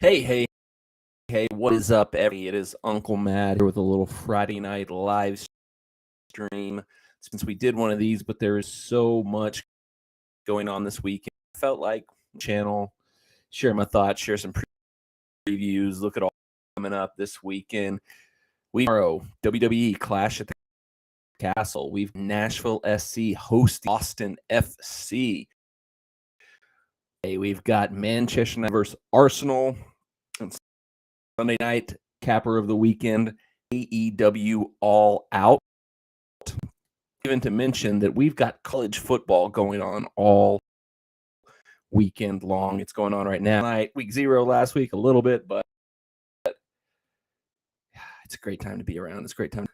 Hey, what is up, everybody? It is Uncle Matt here with a little Friday night live stream. Since we did one of these, but there is so much going on this week. I felt like channel, share my thoughts, share some previews, look at all coming up this weekend. Tomorrow, WWE Clash at the Castle. We've Nashville SC hosting Austin FC. Hey, we've got Manchester United versus Arsenal. And Sunday night, capper of the weekend, AEW All Out. Even to mention that we've got college football going on all weekend long. It's going on right now. Week 0 last week, a little bit, but it's a great time to be around. It's a great time.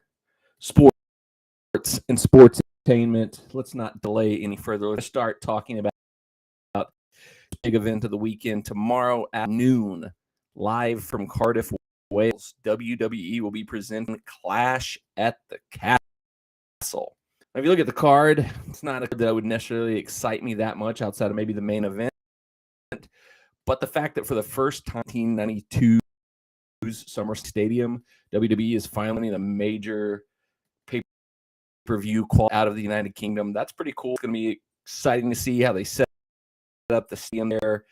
Sports and sports entertainment. Let's not delay any further. Let's start talking about the big event of the weekend tomorrow at noon. Live from Cardiff, Wales, WWE will be presenting Clash at the Castle. Now, if you look at the card, it's not a card that would necessarily excite me that much outside of maybe the main event. But the fact that for the first time in 1992's Summer Stadium, WWE is finally in a major pay-per-view out of the United Kingdom, that's pretty cool. It's going to be exciting to see how they set up the stadium there.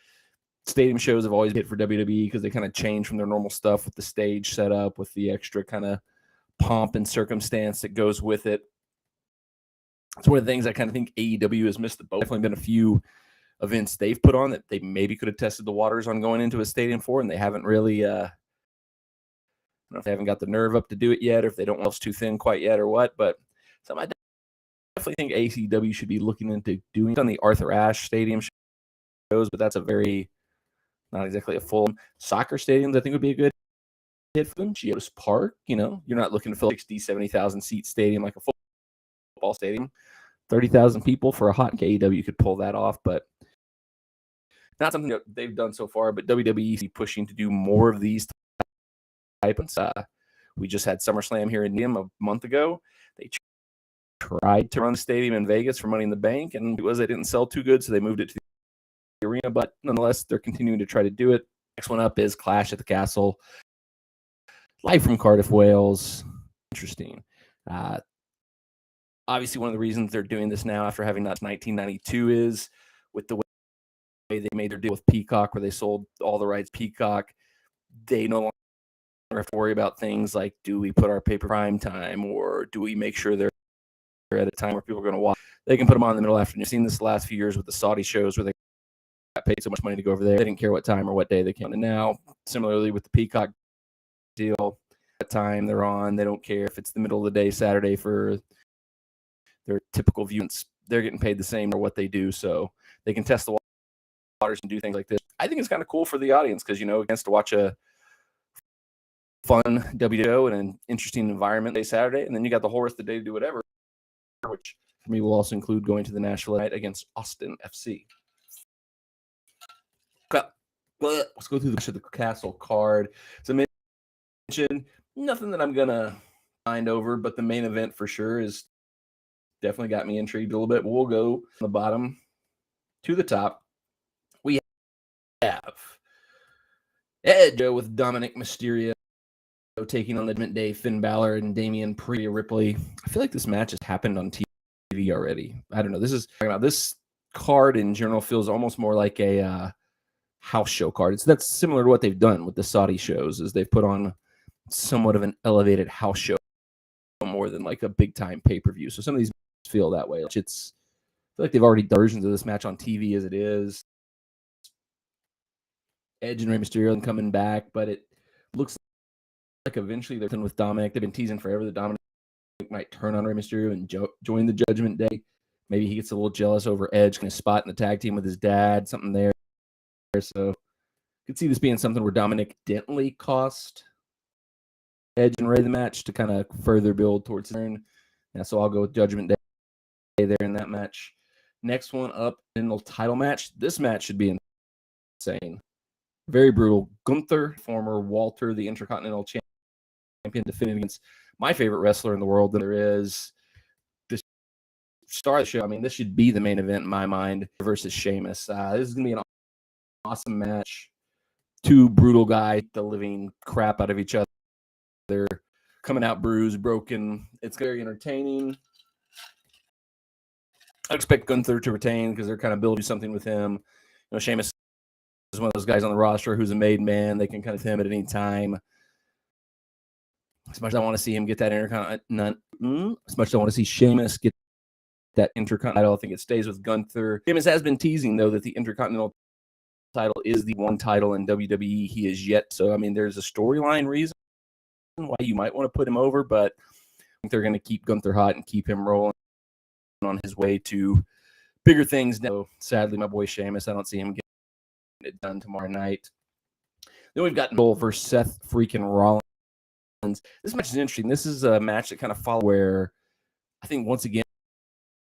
Stadium shows have always been for WWE because they kind of change from their normal stuff with the stage set up, with the extra kind of pomp and circumstance that goes with it. It's one of the things I kind of think AEW has missed the boat. Definitely been a few events they've put on that they maybe could have tested the waters on going into a stadium for, and they haven't really, I don't know if they haven't got the nerve up to do it yet, or if they don't know it's too thin quite yet or what, but something I definitely think AEW should be looking into doing on the Arthur Ashe Stadium shows, but that's a very, not exactly a full soccer stadiums. I think would be a good hit for them. Geodis Park, you're not looking to fill 60, 70,000 seat stadium like a football stadium. 30,000 people for a hot AEW could pull that off, but not something that they've done so far. But WWE is pushing to do more of these types. We just had SummerSlam here in Nashville a month ago. They tried to run the stadium in Vegas for Money in the Bank, and they didn't sell too good, so they moved it to the arena. But nonetheless, they're continuing to try to do it. Next one up is Clash at the Castle, live from Cardiff, Wales. Interesting. Obviously, one of the reasons they're doing this now after having not 1992 is with the way they made their deal with Peacock, where they sold all the rights to Peacock. They no longer have to worry about things like, do we put our paper prime time, or do we make sure they're at a time where people are going to watch? They can put them on in the middle of the afternoon. You've seen this the last few years with the Saudi shows where they got paid so much money to go over there. They didn't care what time or what day they came. And now, similarly with the Peacock deal, what time they're on, they don't care if it's the middle of the day, Saturday for their typical viewings. They're getting paid the same or what they do, so they can test the waters and do things like this. I think it's kind of cool for the audience because, gets to watch a fun WWE in an interesting environment day Saturday, and then you got the whole rest of the day to do whatever, which for me will also include going to the Nashville night against Austin FC. Let's go through the Castle card. As I mentioned, nothing that I'm going to find over, but the main event for sure is definitely got me intrigued a little bit. We'll go from the bottom to the top. We have Edge with Dominic Mysterio taking on the Judgment Day, Finn Balor and Damian Ripley. I feel like this match has happened on TV already. I don't know. This card in general feels almost more like a house show card. That's similar to what they've done with the Saudi shows, is they've put on somewhat of an elevated house show more than like a big time pay-per-view. So some of these feel that way. I feel like they've already done versions of this match on TV as it is. Edge and Rey Mysterio coming back, but it looks like eventually they're done with Dominic. They've been teasing forever that Dominic might turn on Rey Mysterio and join the Judgment Day. Maybe he gets a little jealous over Edge, kind of spot in the tag team with his dad, something there. So could see this being something where Dominic didn't cost Edge and Rey the match to kind of further build towards turn. Yeah, so I'll go with Judgment Day there in that match. Next one up in the title match. This match should be insane. Very brutal. Gunther, former Walter, the Intercontinental Champion, defending against my favorite wrestler in the world that there is. The star of the show. I mean, this should be the main event in my mind versus Sheamus. This is going to be an awesome match. two brutal guys, the living crap out of each other. They're coming out bruised, broken. It's very entertaining. I expect Gunther to retain because they're kind of building something with him. Sheamus is one of those guys on the roster who's a made man. They can kind of him at any time. As much as I want to see him get that Intercontinental, as much as I want to see Sheamus get that Intercontinental, I think it stays with Gunther. Sheamus has been teasing, though, that the Intercontinental title is the one title in WWE he is yet. So, I mean, there's a storyline reason why you might want to put him over, but I think they're going to keep Gunther hot and keep him rolling on his way to bigger things. Now, sadly, my boy Sheamus, I don't see him getting it done tomorrow night. Then we've got Noel versus Seth freaking Rollins. This match is interesting. This is a match that kind of follows where I think once again,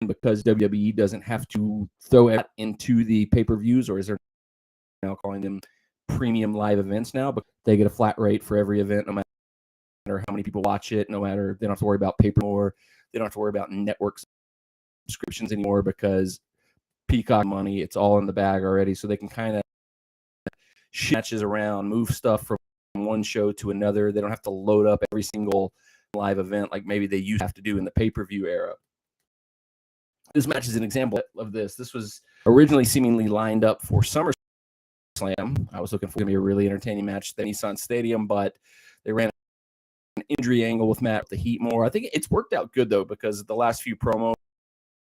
because WWE doesn't have to throw it into the pay-per-views, or is there now calling them premium live events now, but they get a flat rate for every event, no matter how many people watch it, no matter, they don't have to worry about pay-per-view, they don't have to worry about network subscriptions anymore because Peacock money, it's all in the bag already, so they can kind of matches around, move stuff from one show to another. They don't have to load up every single live event like maybe they used to have to do in the pay-per-view era. This match is an example of this. This was originally seemingly lined up for SummerSlam. I was looking for it to be a really entertaining match at the Nissan Stadium, but they ran an injury angle with Matt with the heat more. I think it's worked out good, though, because the last few promos,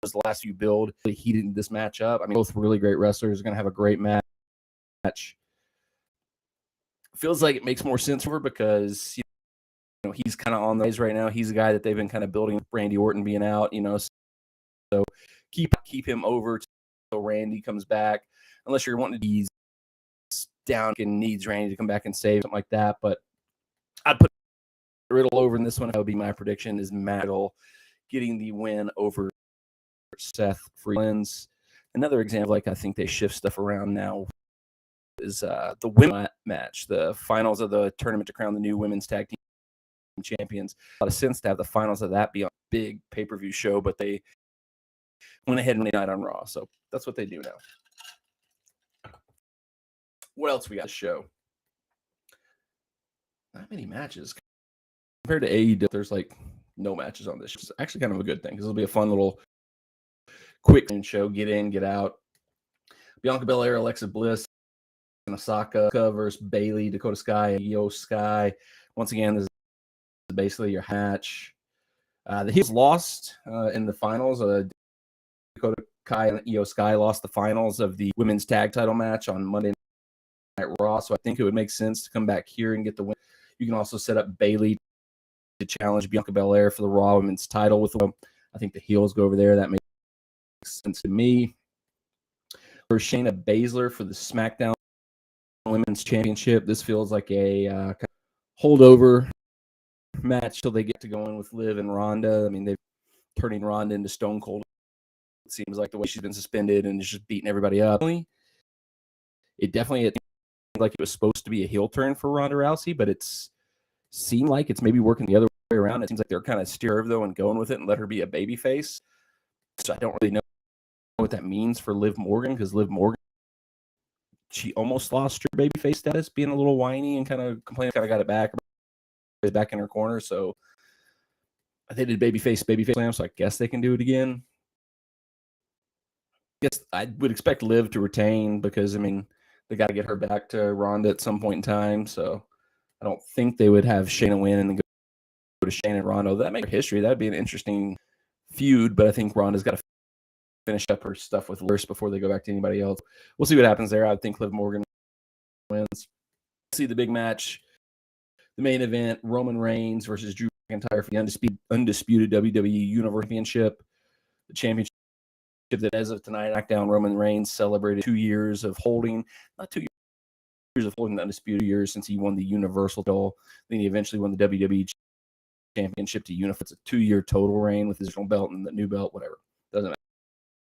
the last few build, really heated this match up. I mean, both really great wrestlers are going to have a great match. Feels like it makes more sense for her because, he's kind of on the rise right now. He's a guy that they've been kind of building with Randy Orton being out, so keep him over until Randy comes back, unless you're wanting to ease down and needs Randy to come back and save something like that. But I'd put Riddle over in this one. That would be my prediction, is Matt Riddle getting the win over Seth Rollins. Another example, like I think they shift stuff around now, is the women's match, the finals of the tournament to crown the new women's tag team champions. A lot of sense to have the finals of that be on a big pay-per-view show, but they went ahead and made it on Raw, so that's what they do now. What else we got to show? Not many matches compared to AEW. There's like no matches on this. It's actually kind of a good thing because it'll be a fun little quick show. Get in, get out. Bianca Belair, Alexa Bliss, and Osaka versus Bayley, Dakota Sky, and Io Sky. Once again, this is basically your match. The Heels lost in the finals. Dakota Kai and Io Sky lost the finals of the women's tag title match on Monday Night Raw, so I think it would make sense to come back here and get the win. You can also set up Bayley to challenge Bianca Belair for the Raw women's title with them. I think the Heels go over there. That makes sense to me. For Shayna Baszler for the SmackDown Women's Championship, this feels like a kind of holdover match till they get to going with Liv and Ronda. I mean, they're turning Ronda into Stone Cold. It seems like the way she's been suspended and is just beating everybody up. It definitely like it was supposed to be a heel turn for Ronda Rousey, but it's seemed like it's maybe working the other way around. It seems like they're kind of steer her though and going with it and let her be a babyface. So I don't really know what that means for Liv Morgan, because Liv Morgan, she almost lost her babyface status, being a little whiny and kind of complaining, kind of got it back in her corner. So they did babyface slam, so I guess they can do it again. I guess I would expect Liv to retain because, I mean, they got to get her back to Ronda at some point in time. So I don't think they would have Shayna win and then go to Shayna and Ronda. That makes history. That would be an interesting feud, but I think Ronda's got to finish up her stuff with Liv before they go back to anybody else. We'll see what happens there. I think Liv Morgan wins. See the big match, the main event, Roman Reigns versus Drew McIntyre for the undisputed WWE Universal Championship. The championship that as of tonight, SmackDown, Roman Reigns celebrated 2 years of holding, not 2 years of holding the undisputed years since he won the Universal title. Then he eventually won the WWE Championship to unify. It's a 2-year total reign with his original belt and the new belt, whatever. Doesn't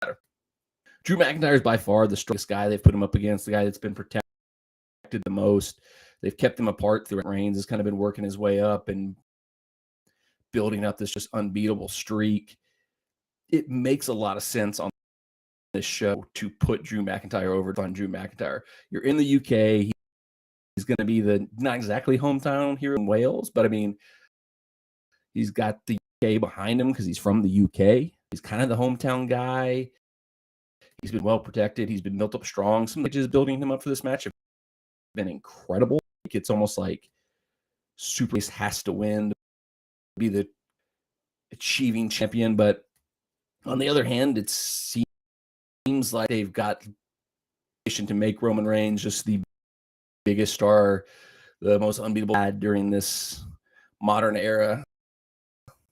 matter. Drew McIntyre is by far the strongest guy they've put him up against, the guy that's been protected the most. They've kept him apart through Reigns. Has kind of been working his way up and building up this just unbeatable streak. It makes a lot of sense on this show to put Drew McIntyre over on Drew McIntyre. You're in the UK. He's going to be the not exactly hometown here in Wales, but I mean, he's got the UK behind him because he's from the UK. He's kind of the hometown guy. He's been well protected. He's been built up strong. Some just building him up for this match have been incredible. It's almost like Super Ace has to win to be the achieving champion. But on the other hand, it seems like they've got to make Roman Reigns just the biggest star, the most unbeatable lad during this modern era.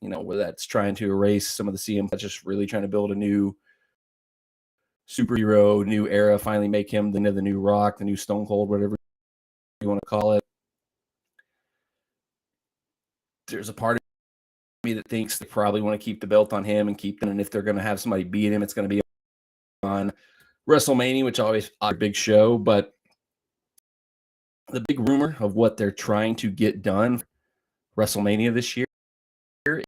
You know, where that's trying to erase some of the CM, just really trying to build a new superhero, new era, finally make him the new Rock, the new Stone Cold, whatever you want to call it. There's a part of me that thinks they probably want to keep the belt on him and keep them. And if they're going to have somebody beat him, it's going to be on WrestleMania, which always a big show. But the big rumor of what they're trying to get done WrestleMania this year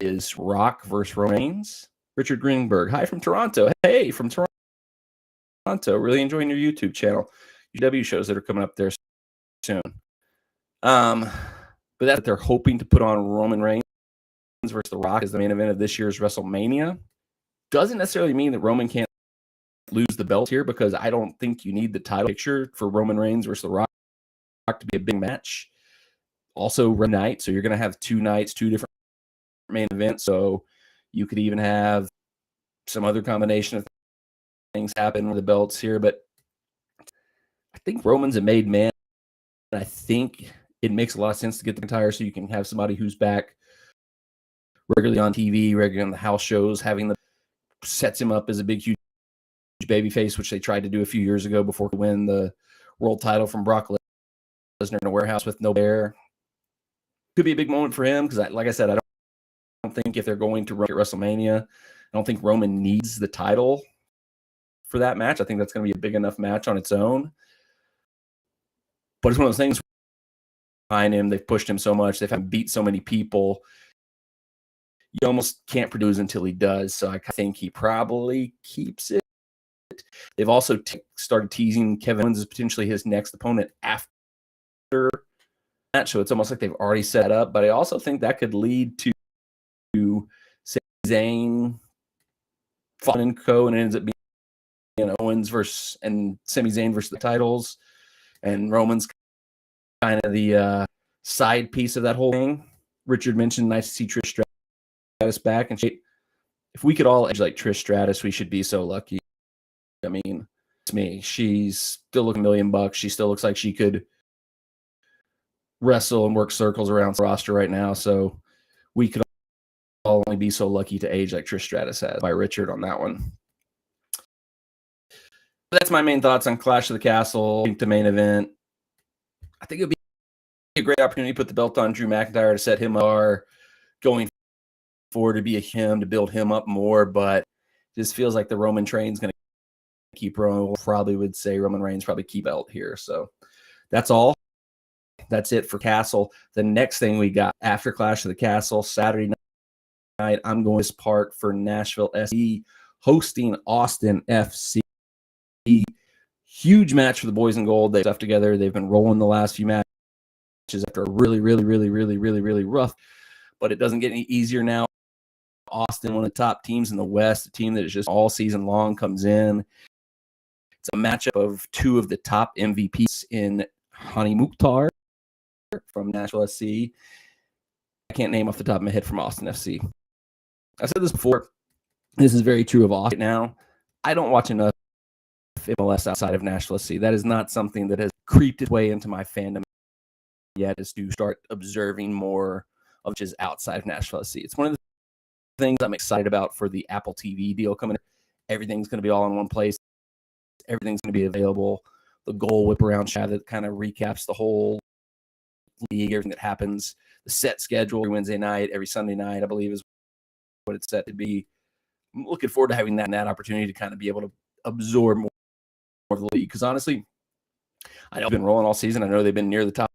is Rock versus Roman Reigns. Richard Greenberg, hi from Toronto. Hey, from Toronto. Really enjoying your YouTube channel. AEW shows that are coming up there soon. But that's what they're hoping to put on Roman Reigns versus The Rock as the main event of this year's WrestleMania. Doesn't necessarily mean that Roman can't lose the belt here, because I don't think you need the title picture for Roman Reigns versus The Rock to be a big match. Also, night, so you're going to have 2 nights, 2 different main events. So you could even have some other combination of things happen with the belts here. But I think Roman's a made man. I think it makes a lot of sense to get the entire, so you can have somebody who's back regularly on TV, regularly on the house shows, having the sets him up as a big, huge babyface, which they tried to do a few years ago before he win the world title from Brock Lesnar in a warehouse with no bear. Could be a big moment for him because, like I said, I don't think if they're going to run at WrestleMania, I don't think Roman needs the title for that match. I think that's going to be a big enough match on its own. But it's one of those things behind him. They've pushed him so much. They've had him beat so many people. You almost can't produce until he does. So I think he probably keeps it. They've also started teasing Kevin Owens as potentially his next opponent after that. So it's almost like they've already set up. But I also think that could lead to Zayn, Fallon and Co. And it ends up being Owens versus and Sami Zayn versus the titles. And Roman's kind of the side piece of that whole thing. Richard mentioned nice to see Trish Stratus back. And if we could all edge like Trish Stratus, we should be so lucky. I mean, it's me. She's still looking $1,000,000. She still looks like she could wrestle and work circles around the roster right now. So we could all only be so lucky to age like Trish Stratus has, by Richard on that one. That's my main thoughts on Clash of the Castle. I think the main event, I think it would be a great opportunity to put the belt on Drew McIntyre to set him up going forward, to be a him, to build him up more. But it just feels like the Roman train's going to keep Roman. Probably would say Roman Reigns probably keep belt here. So that's all. That's it for Castle. The next thing we got after Clash of the Castle, Saturday night, I'm going to this part for Nashville SC hosting Austin FC. Huge match for the boys in gold. They stuff together. They've been rolling the last few matches after a really rough, but it doesn't get any easier now. Austin, one of the top teams in the West, a team that is just all season long, comes in. It's a matchup of 2 of the top MVPs in Hani Mukhtar from Nashville SC. I can't name off the top of my head from Austin FC. I've said this before. This is very true of Austin now. I don't watch enough MLS outside of Nashville SC. That is not something that has creeped its way into my fandom yet, is to start observing more of just outside of Nashville SC. It's one of the things I'm excited about for the Apple TV deal coming. Everything's going to be all in one place. Everything's going to be available. The goal whip around chat that kind of recaps the whole league, everything that happens, the set schedule every Wednesday night, every Sunday night, I believe is what it's set to be. I'm looking forward to having that opportunity to kind of be able to absorb more of the league. Because honestly, I know they've been rolling all season. I know they've been near the top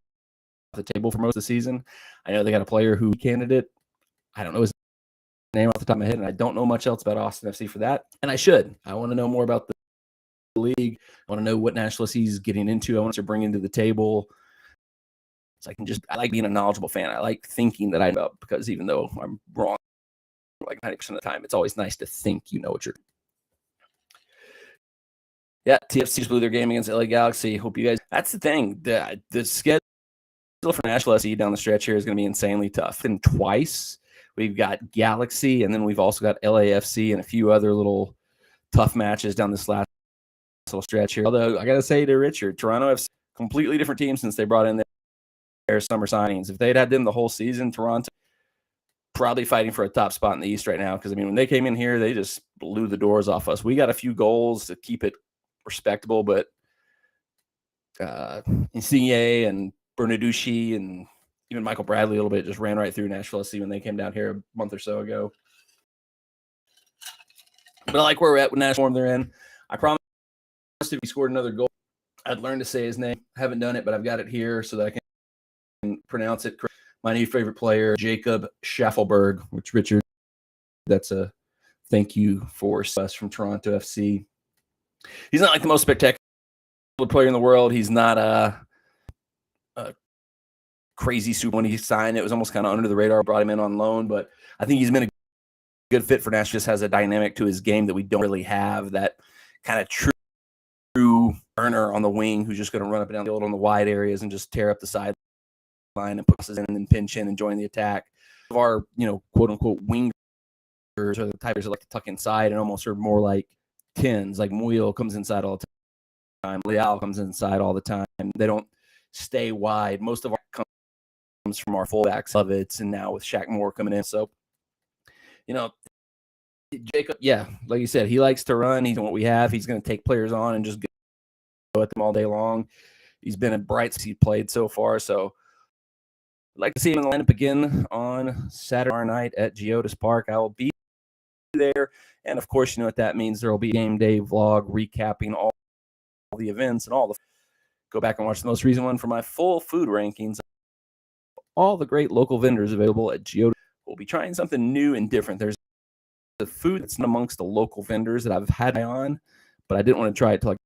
of the table for most of the season. I know they got a player who candidate. I don't know his name off the top of my head, and I don't know much else about Austin FC for that. And I should. I want to know more about the league. I want to know what Nashville FC is getting into. I want to bring into the table. So I like being a knowledgeable fan. I like thinking that I know, because even though I'm wrong like 90% of the time, it's always nice to think you know what you're doing. Yeah, TFC just blew their game against LA Galaxy. Hope you guys. That's the thing. The schedule for Nashville SC down the stretch here is going to be insanely tough. And twice we've got Galaxy, and then we've also got LAFC and a few other little tough matches down this last little stretch here. Although I got to say to Richard, Toronto FC, completely different team since they brought in their summer signings. If they'd had them the whole season, Toronto probably fighting for a top spot in the East right now. Because, I mean, when they came in here, they just blew the doors off us. We got a few goals to keep it respectable, but Insigne and Bernaducci and even Michael Bradley a little bit just ran right through Nashville SC when they came down here a month or so ago. But I like where we're at with Nashville form they're in. I promise if he scored another goal, I'd learn to say his name. I haven't done it, but I've got it here so that I can pronounce it correctly. My new favorite player, Jacob Schaffelberg, which Richard, that's a thank you for us from Toronto FC. He's not like the most spectacular player in the world. He's not a crazy super. When he signed, it was almost kind of under the radar. Brought him in on loan, but I think he's been a good fit for Nashville. Just has a dynamic to his game that we don't really have. That kind of true burner on the wing who's just going to run up and down the field on the wide areas and just tear up the sideline and puts us in and then pinch in and join the attack. Of our, quote unquote wingers are the types that like to tuck inside and almost are more like 10s. Like Muyl comes inside all the time. Leal comes inside all the time. They don't stay wide. Most of our comes from our fullbacks of it, and now with Shaq Moore coming in. So, Jacob, yeah, like you said, he likes to run. He's what we have. He's going to take players on and just go at them all day long. He's been a bright since he played so far. So, I'd like to see him in the lineup again on Saturday night at Geodis Park. I will be there. And, of course, you know what that means. There will be a game day vlog recapping all the events and all the – go back and watch the most recent one for my full food rankings. All the great local vendors available at Geodis. We'll be trying something new and different. There's the food that's amongst the local vendors that I've had on, but I didn't want to try it until I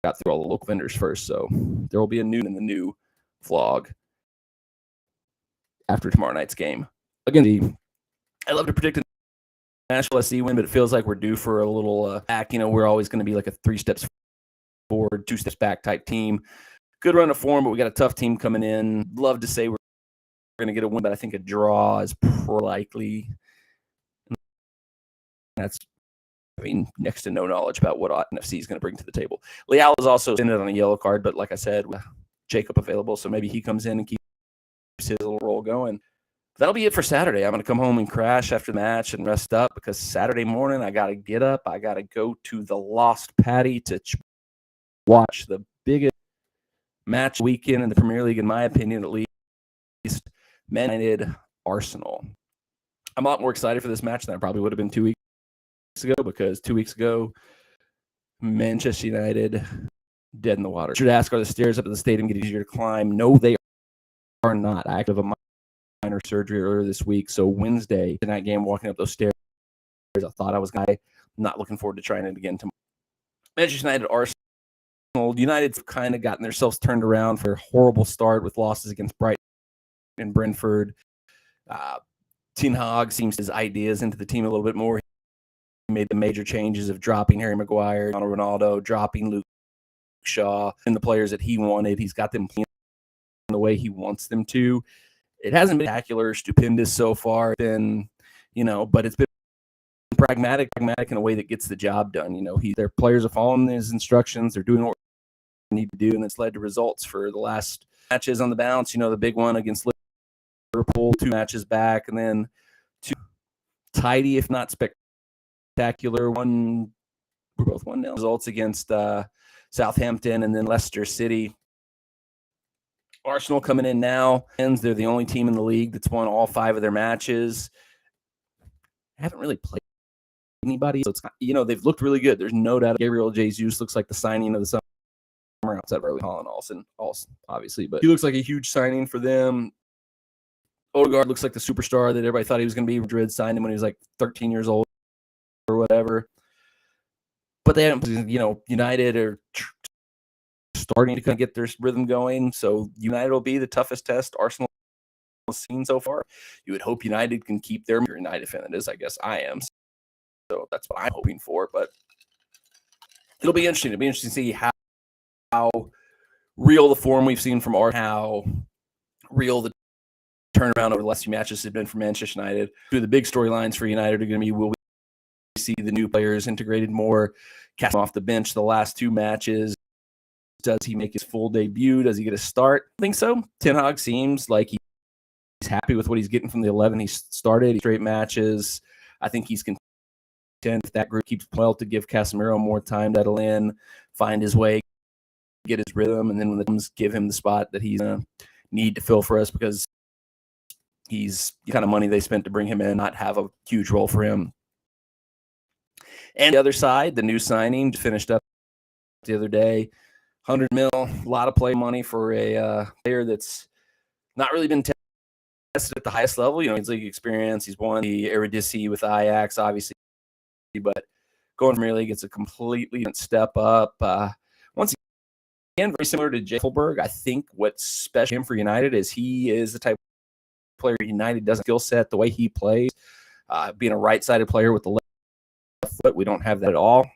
got through all the local vendors first. So there will be a new in the new vlog after tomorrow night's game. Again, I love to predict a Nashville SC win, but it feels like we're due for a little back. We're always going to be like a 3 steps forward, 2 steps back type team. Good run of form, but we got a tough team coming in. Love to say we're going to get a win, but I think a draw is likely. That's, next to no knowledge about what NFC is going to bring to the table. Leal is also in it on a yellow card, but like I said, Jacob available, so maybe he comes in and keeps his little role going. That'll be it for Saturday. I'm going to come home and crash after the match and rest up because Saturday morning I got to get up. I got to go to the Lost Patty to watch the biggest match weekend in the Premier League, in my opinion, at least. Man United Arsenal. I'm a lot more excited for this match than I probably would have been 2 weeks ago, because 2 weeks ago, Manchester United dead in the water. Should ask, are the stairs up at the stadium get easier to climb? No, they are not. I have a minor surgery earlier this week, so Wednesday, the night game, walking up those stairs, I thought I was not looking forward to trying it again tomorrow. Manchester United Arsenal. United's kind of gotten themselves turned around for a horrible start with losses against Brighton and Brentford. Ten Hag seems his ideas into the team a little bit more. He made the major changes of dropping Harry Maguire, Ronaldo, dropping Luke Shaw, and the players that he wanted. He's got them playing the way he wants them to. It hasn't been spectacular, stupendous so far. But it's been pragmatic in a way that gets the job done. Their players are following his instructions. They're doing what they need to do, and it's led to results for the last matches on the bounce. The big one against Liverpool, 2 matches back, and then 2 tidy, if not spectacular. We're both 1-0 results against Southampton and then Leicester City. Arsenal coming in now. They're the only team in the league that's won all 5 of their matches. Haven't really played anybody, so it's they've looked really good. There's no doubt Gabriel Jesus looks like the signing of the summer outside of Erling Haaland, also obviously, but he looks like a huge signing for them. Odegaard looks like the superstar that everybody thought he was going to be. Madrid signed him when he was like 13 years old or whatever. But they haven't, United are starting to kind of get their rhythm going. So United will be the toughest test Arsenal has seen so far. You would hope United can keep their United fan. That is, I guess I am. So that's what I'm hoping for. But it'll be interesting. It'll be interesting to see how real the form we've seen from Arsenal, how real the turnaround over the last few matches have been for Manchester United. Two of the big storylines for United are going to be, will we see the new players integrated more, cast off the bench the last two matches? Does he make his full debut? Does he get a start? I think so. Ten Hag seems like he's happy with what he's getting from the 11 he started. Straight matches. I think he's content if that group keeps well to give Casemiro more time to settle in, find his way, get his rhythm, and then when the comes, give him the spot that he's going to need to fill for us, because he's the kind of money they spent to bring him in, not have a huge role for him. And the other side, the new signing finished up the other day. 100 mil, a lot of play money for a player that's not really been tested at the highest level. You know, he's league experience. He's won the Eredivisie with Ajax, obviously, but going Premier League, it's a completely different step up. Once again, very similar to Jeffelberg. I think what's special him for United is he is the type of player United doesn't skill set the way he plays. Being a right-sided player with the left foot, we don't have that at all.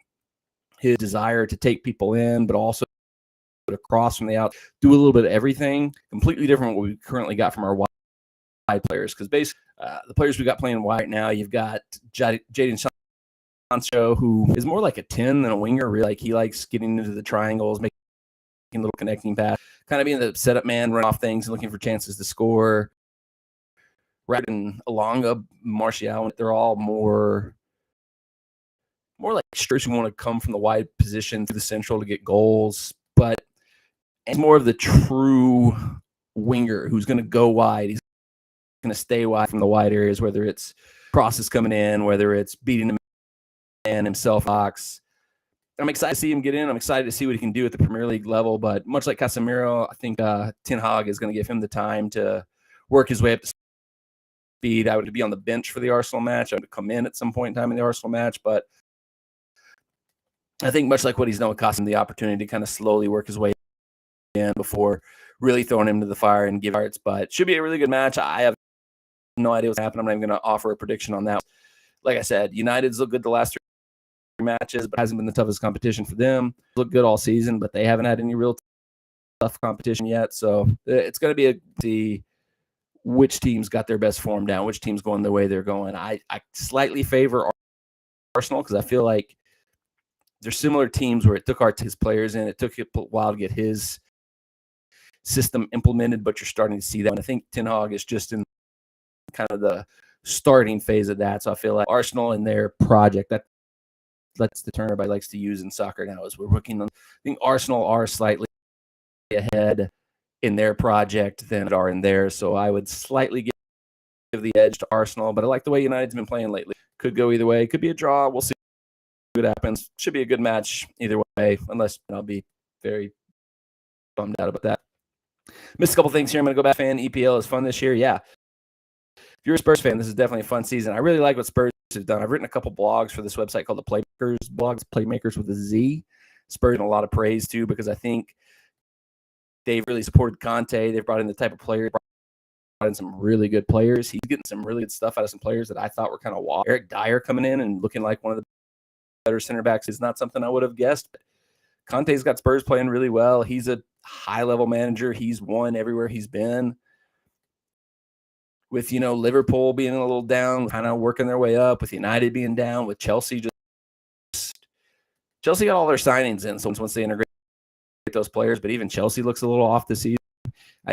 His desire to take people in, but also across from the out, do a little bit of everything, completely different what we currently got from our wide players. Because basically, the players we got playing wide right now, you've got Jadon Sancho, who is more like a 10 than a winger. Really, like he likes getting into the triangles, making little connecting pass, kind of being the setup man, run off things and looking for chances to score. Rather than Alonga, Martial, they're all more like strippers who want to come from the wide position through the central to get goals, but it's more of the true winger who's going to go wide. He's going to stay wide from the wide areas, whether it's crosses coming in, whether it's beating the man himself. Box. I'm excited to see him get in. I'm excited to see what he can do at the Premier League level. But much like Casemiro, I think Ten Hag is going to give him the time to work his way up to speed. I would be on the bench for the Arsenal match. I would come in at some point in time in the Arsenal match, but I think much like what he's done with Costa, the opportunity to kind of slowly work his way in before really throwing him to the fire and give hearts. But should be a really good match. I have no idea what's happening. I'm not even going to offer a prediction on that. Like I said, United's looked good the last three matches, but hasn't been the toughest competition for them. Looked good all season, but they haven't had any real tough competition yet. So it's going to be see which teams got their best form down, which team's going the way they're going. I slightly favor Arsenal because I feel like there's similar teams where it took his players in. It took a while to get his system implemented, but you're starting to see that. And I think Ten Hag is just in kind of the starting phase of that. So I feel like Arsenal and their project, that's the term everybody likes to use in soccer now, is we're looking. I think Arsenal are slightly ahead in their project than are in theirs. So I would slightly give the edge to Arsenal, but I like the way United's been playing lately. Could go either way. Could be a draw. We'll see what happens. Should be a good match either way, unless I'll be very bummed out about that. Missed a couple things here. I'm going to go back. Fan EPL is fun this year. Yeah. If you're a Spurs fan, this is definitely a fun season. I really like what Spurs have done. I've written a couple blogs for this website called the Playmakers blogs, Playmakers with a Z. Spurs and a lot of praise too, because I think they've really supported Conte. They've brought in the type of player, brought in some really good players. He's getting some really good stuff out of some players that I thought were kind of wild. Eric Dyer coming in and looking like one of the better center backs is not something I would have guessed. But Conte's got Spurs playing really well. He's a high-level manager. He's won everywhere he's been. With, Liverpool being a little down, kind of working their way up, with United being down, with Chelsea Chelsea got all their signings in, so once they integrate those players, but even Chelsea looks a little off this season.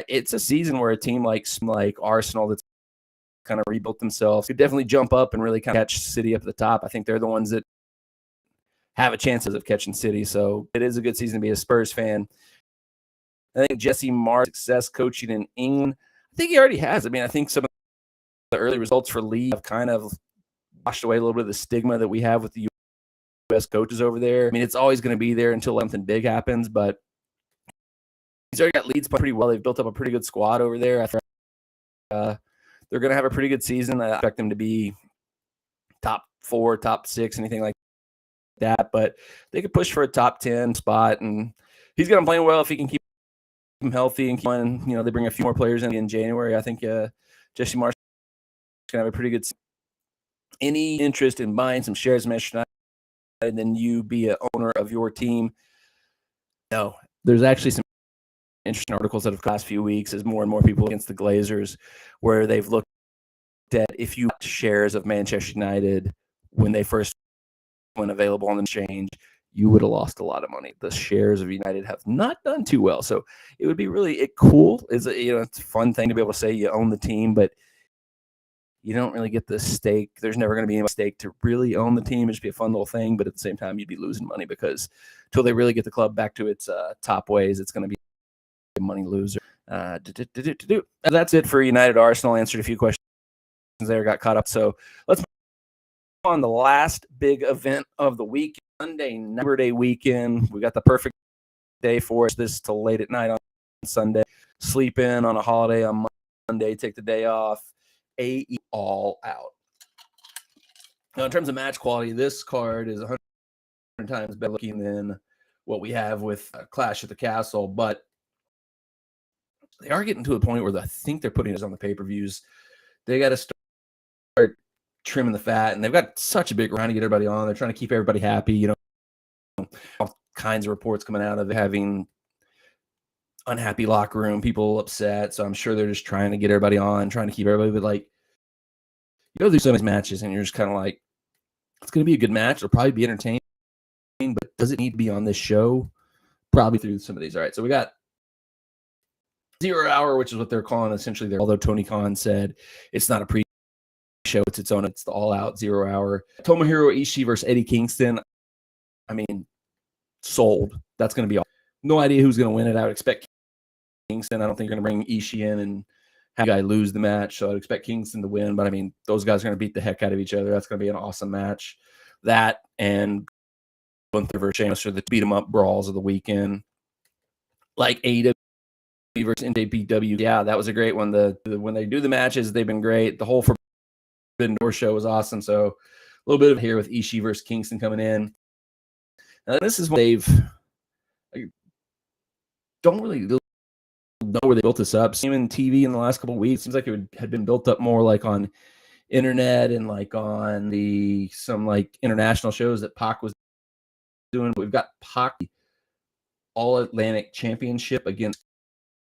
It's a season where a team like Arsenal that's kind of rebuilt themselves could definitely jump up and really kind of catch City up at the top. I think they're the ones that have a chance of catching City, so it is a good season to be a Spurs fan. I think Jesse Marr's success coaching in England, I think he already has. I mean, I think some of the early results for Lee have kind of washed away a little bit of the stigma that we have with the U.S. coaches over there. I mean, it's always going to be there until something big happens, but he's already got Leeds playing pretty well. They've built up a pretty good squad over there. I think they're going to have a pretty good season. I expect them to be top 4, top 6, anything like that, but they could push for a top 10 spot, and he's going to play well if he can keep him healthy and keep on. They bring a few more players in January. I think Jesse Marshall is going to have a pretty good season. Any interest in buying some shares of Manchester United, and then you be an owner of your team? No. There's actually some interesting articles that have come last few weeks as more and more people against the Glazers, where they've looked at if you shares of Manchester United when they first went available on the exchange, you would have lost a lot of money. The shares of United have not done too well, so it would be really cool. It's a fun thing to be able to say you own the team, but you don't really get the stake. There's never going to be any stake to really own the team. It'd just be a fun little thing, but at the same time, you'd be losing money because until they really get the club back to its top ways, it's going to be a money loser. That's it for United Arsenal. Answered a few questions there, got caught up. So let's move on the last big event of the week, Sunday, Labor Day weekend. We got the perfect day for us this till late at night on Sunday. Sleep in on a holiday on Monday, take the day off. AE all out. Now, in terms of match quality, this card is 100 times better looking than what we have with Clash at the Castle, but they are getting to a point where I think they're putting this on the pay-per-views. They got to start trimming the fat, and they've got such a big round to get everybody on. They're trying to keep everybody happy. All kinds of reports coming out of it, having unhappy locker room, people upset. So I'm sure they're just trying to get everybody on, trying to keep everybody. But you go through some of these matches, and you're just kind of like, it's going to be a good match. It'll probably be entertaining, but does it need to be on this show? Probably through some of these. All right, so we got 0 Hour, which is what they're calling essentially there. Although Tony Khan said it's not a pre-show, it's its own. It's the all-out 0 Hour. Tomohiro Ishii versus Eddie Kingston. I mean, sold. That's going to be all. No idea who's going to win it. I would expect Kingston. I don't think you're going to bring Ishii in and have a guy lose the match. So I'd expect Kingston to win. But I mean, those guys are going to beat the heck out of each other. That's going to be an awesome match. That and Gunther versus Sheamus are the beat 'em up brawls of the weekend. Like AEW versus NJPW. Yeah, that was a great one. When they do the matches, they've been great. The whole Forbidden Door show was awesome. So a little bit of here with Ishii versus Kingston coming in. Now, this is what they've don't really know where they built this up. Seen in TV in the last couple of weeks. Seems like it had been built up more like on internet and like on some international shows that Pac was doing. We've got Pac All Atlantic Championship against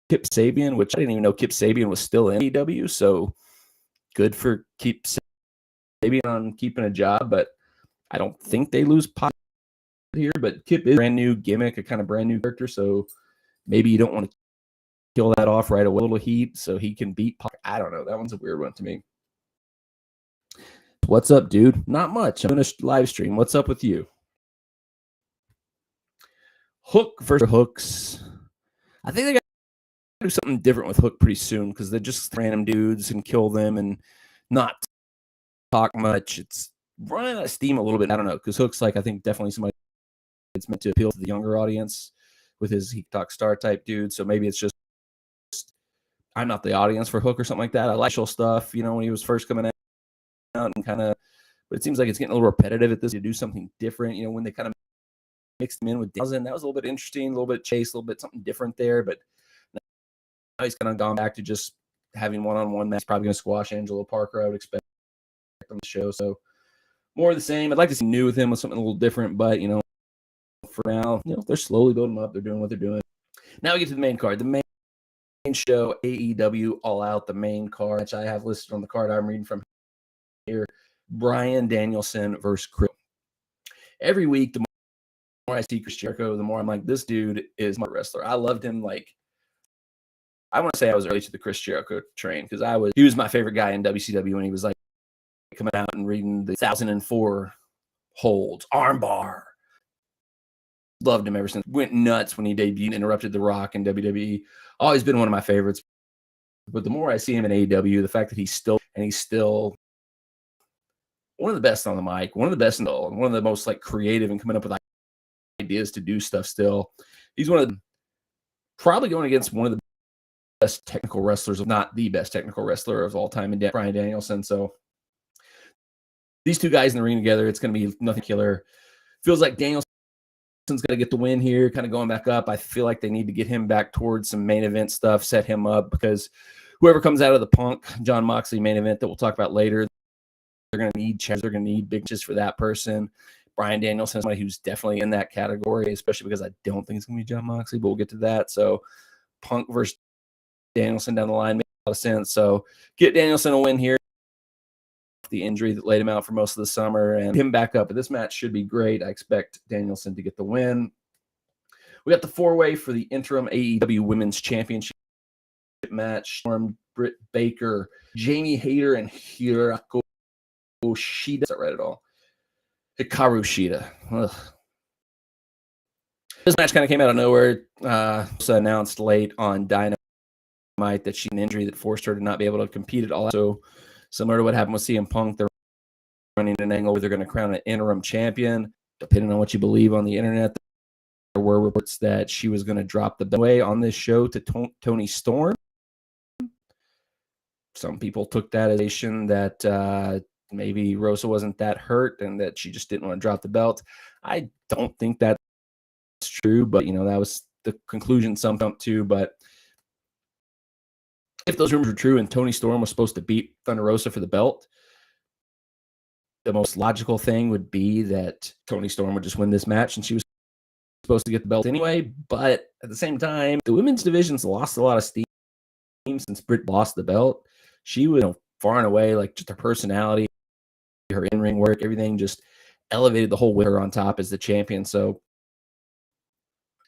Kip Sabian, which I didn't even know Kip Sabian was still in AEW. So good for Kip Sabian on keeping a job, but I don't think they lose Pac here. But Kip is a brand new gimmick, a kind of brand new character. So maybe you don't want to kill that off right away, a little heat, so he can beat Pac. I don't know. That one's a weird one to me. What's up, dude? Not much. I'm going to live stream. What's up with you? Hook versus Hooks. I think they got to do something different with Hook pretty soon because they're just random dudes and kill them and not talk much. It's running out of steam a little bit. I don't know, because Hook's I think definitely somebody that's meant to appeal to the younger audience with his he talk star type dude. So maybe it's just I'm not the audience for Hook or something like that. I like stuff, when he was first coming out and kind of, but it seems like it's getting a little repetitive at this to do something different. When they kind of mixed him in with Danielson, that was a little bit interesting, a little bit Chase, a little bit something different there. But now he's kind of gone back to just having one-on-one match. Probably going to squash Angelo Parker, I would expect on the show. So more of the same. I'd like to see new with him with something a little different, but for now, they're slowly building him up. They're doing what they're doing. Now we get to the main card. The main show, AEW All Out, the main card, which I have listed on the card I'm reading from here. Bryan Danielson versus Chris. Every week, the more I see Chris Jericho, the more I'm like, this dude is my wrestler. I loved him. I want to say I was early to the Chris Jericho train because he was my favorite guy in WCW when he was coming out and reading the 2004 holds, armbar. Loved him ever since. Went nuts when he debuted, interrupted The Rock in WWE. Always been one of my favorites. But the more I see him in AEW, the fact that he's still one of the best on the mic, one of the best one of the most creative and coming up with ideas to do stuff still. He's probably going against one of the best technical wrestlers, if not the best technical wrestler of all time, in Bryan Danielson. So these two guys in the ring together, it's going to be nothing killer. Feels like Danielson got to get the win here, kind of going back up. I feel like they need to get him back towards some main event stuff, set him up, because whoever comes out of the Punk, John Moxley main event that we'll talk about later, they're going to need chance. They're going to need big matches for that person. Bryan Danielson is somebody who's definitely in that category, especially because I don't think it's going to be John Moxley, but we'll get to that. So Punk versus Danielson down the line makes a lot of sense. So get Danielson a win here. The injury that laid him out for most of the summer and him back up. But this match should be great. I expect Danielson to get the win. We got the four-way for the interim AEW Women's Championship match. Storm, Britt Baker, Jamie Hayter, and Hirako Shida. Is that right at all? Hikaru Shida. Ugh. This match kind of came out of nowhere. So announced late on Dynamite that she had an injury that forced her to not be able to compete at all. So similar to what happened with CM Punk, they're running an angle where they're going to crown an interim champion. Depending on what you believe on the internet, there were reports that she was going to drop the belt away on this show to Toni Storm. Some people took that as that maybe Rosa wasn't that hurt and that she just didn't want to drop the belt. I don't think that's true, but that was the conclusion some jumped to. But if those rumors were true and Toni Storm was supposed to beat Thunder Rosa for the belt, the most logical thing would be that Toni Storm would just win this match and she was supposed to get the belt anyway. But at the same time, the women's division's lost a lot of steam since Britt lost the belt. She was far and away, like, just her personality, her in-ring work, everything just elevated the whole with her on top as the champion. So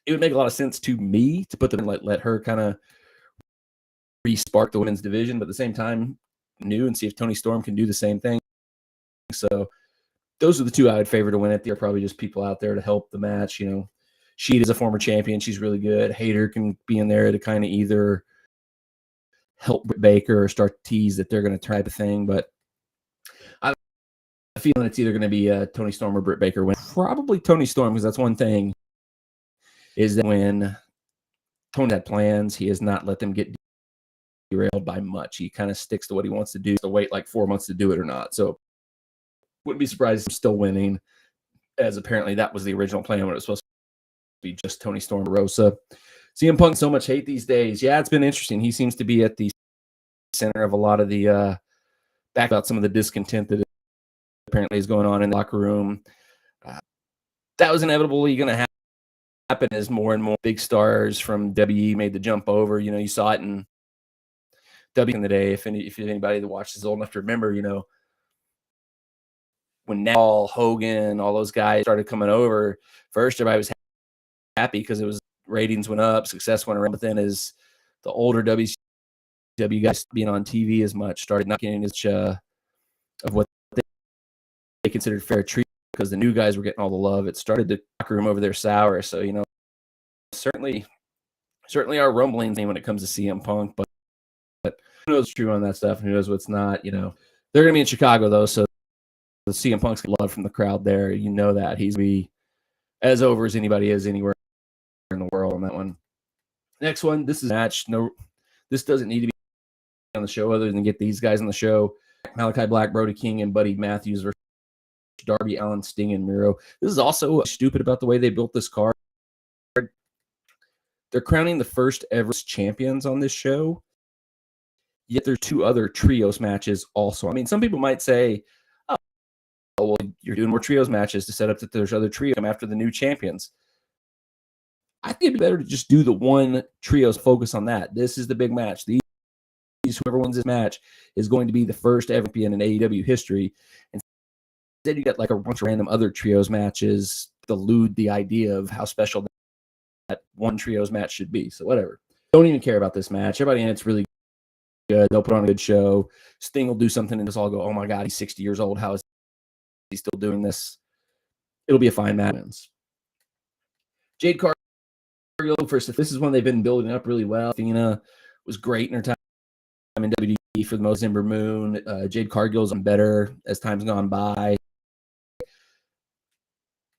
it would make a lot of sense to me to put them let her kind of re-spark the women's division, but at the same time, new and see if Toni Storm can do the same thing. So those are the two I would favor to win it. They're probably just people out there to help the match. Sheet is a former champion. She's really good. Hayter can be in there to kind of either help Britt Baker or start to tease that they're going to try the thing. But I have a feeling it's either going to be Toni Storm or Britt Baker win. Probably Toni Storm, because that's one thing, is that when Tony had plans, he has not let them get derailed by much. He kind of sticks to what he wants to do. To wait like 4 months to do it or not. So wouldn't be surprised if he's still winning, as apparently that was the original plan when it was supposed to be just Toni Storm or Rosa. CM Punk, so much hate these days. Yeah, it's been interesting. He seems to be at the center of a lot of the back about some of the discontent that apparently is going on in the locker room. That was inevitably going to happen as more and more big stars from WWE made the jump over. You saw it in WWE in the day. If anybody that watches is old enough to remember, when Paul, Hogan, all those guys started coming over, first everybody was happy because it was ratings went up, success went around. But then as the older WCW guys being on TV as much started not getting as much of what they considered fair treatment, because the new guys were getting all the love. It started the locker room over there sour. So, certainly our rumblings when it comes to CM Punk, but who knows what's true on that stuff and who knows what's not. They're going to be in Chicago, though, so the CM Punk's get love from the crowd there. That he's going to be as over as anybody is anywhere in the world on that one. Next one, this is a match. No, this doesn't need to be on the show other than get these guys on the show. Malachi Black, Brody King, and Buddy Matthews versus Darby Allin, Sting, and Miro. This is also stupid about the way they built this card. They're crowning the first ever champions on this show, yet there's two other trios matches also. I mean, some people might say, oh, well, you're doing more trios matches to set up that there's other trios come after the new champions. I think it'd be better to just do the one trios, focus on that. This is the big match. Whoever wins this match is going to be the first ever champion in AEW history. And then you got like a bunch of random other trios matches to elude the idea of how special that one trios match should be. So whatever. Don't even care about this match. Everybody in it's really good. They'll put on a good show. Sting will do something and just all go, oh my God, he's 60 years old. How is he still doing this? It'll be a fine match. Jade Cargill first. This is one they've been building up really well. Athena was great in her time in WWE for the most. Ember Moon. Jade Cargill's better as time's gone by.